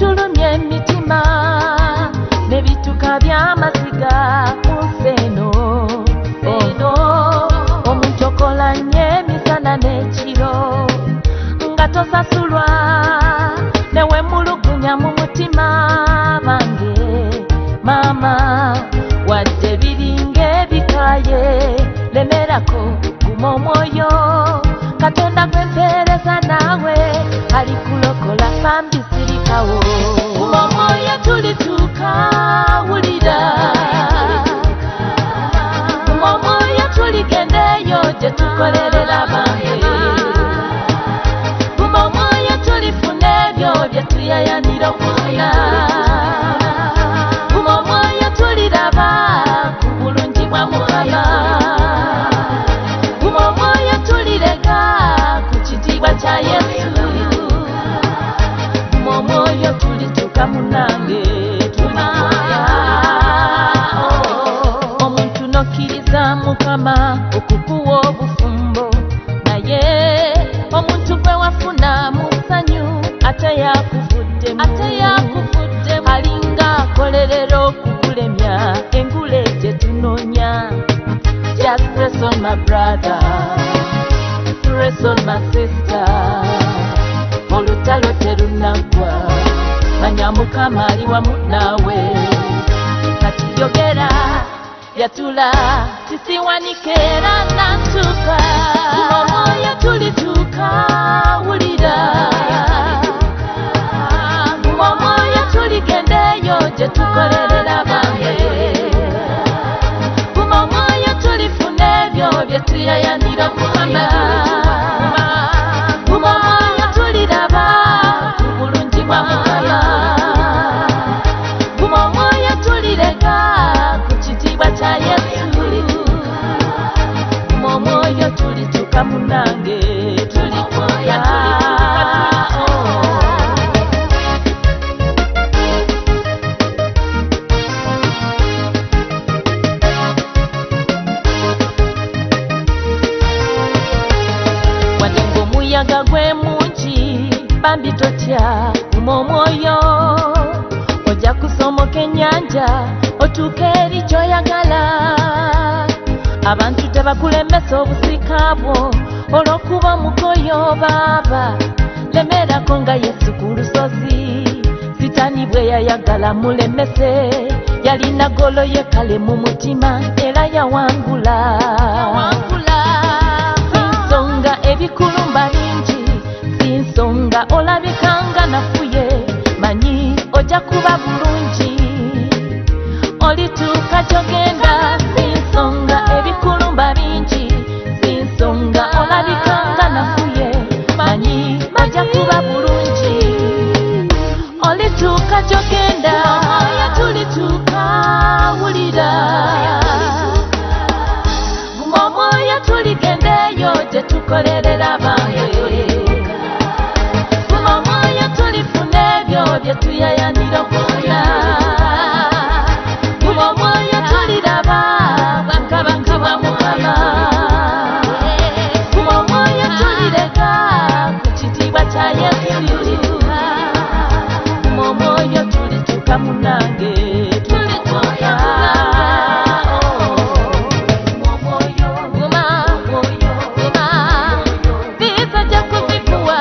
bitulumya emitima nebituka by'amaziga ku nseno eno omuntu okola nnyo emisana n'ekiro nga tosasulwa newemulugunya mu mutima bange mama wadde biringa ebikaye lemerako guma omwoyo katonda gwempeereza naawe alikulokola bambisirikawo guma omwoyo tulituuka wulira guma omwoyo tuligendeyo gye tukolerera bange guma omwoyo tulifuna ebyo bye tuyayanira okufuna guma omwoyo tuliraba ku bulungi bwa mukama guma omwoyo tulirega ku kitiibwa kya yesu guma omwoyo tulituuka munange tulimoya omuntu nokkiriza mukama okukuwa obufumbo naye omuntu gwe wafuna mu ssanyu ate yakuvuddemu alinga akolerera okukulemya engule gye tunoonya. Just press on my brother, press on my sister, olutalo terunaggwa manya mukama ali wamu naawe kati yogera yatula tisiwanike era nantuuka guma omwoyo tulituuka wulira guma omwoyo tuligendeyo gye tukolerera bange guma omwoyo tulifuna ebyo bye tuyayanira okufuna guma omwoyo tuliraba ku bulungi bwa mukama guma omwoyo tulirega ku kitiibwa kya yesu guma omwoyo tulituuka munange tulikoya wadde ng'omuyaga gwe mungi bambi totya guma omwoyo ojja kusomoka ennyanja otuuke eri gy'oyagala abantu tebakulemesa obusika bwo olw'okuba omukoyo baaba lemerako nga yesu ku lusozi sitaani bwe yayagala mulemese yalina golo ye kale mu mutima era yawangula sinsonga ebikulumba bingi sinsonga olabikanga nafuye manyi ojja kuba bulungi olituuka gy'ogenda sinsonga ebikulumba bingi sinsonga olabikanga nafuye manyi ojja kuba bulungi olituuka gy'ogenda tulituuka wulira guma omwoyo tuligendeyo gye tukolerera bange guma omwoyo tulifuna ebyo bye tuyayanira okufuna guma omwoyo tuliraba bakabaka bwa mukama guma omwoyo tulirega ku kitiibwa kya yesu guma omwoyo tulituuka munange tulikoya visa gya kuzikuwa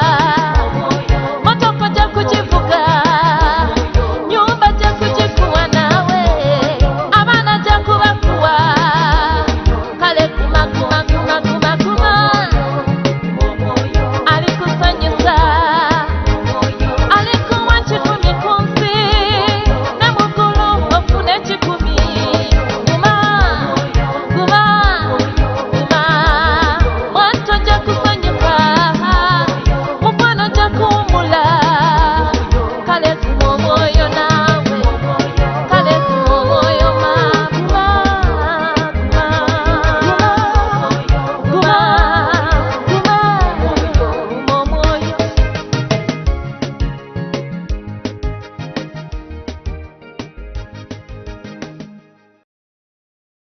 motoka gya kugivuga nyumba gya kugikuwa naawe abaana gya kubakuwa kale kuma alikusanyusa alikuwa kikumi ku nsi ne muggulu ofune ekikumi guma mwanto gya kusanyuka mukwano gya kuwumula kale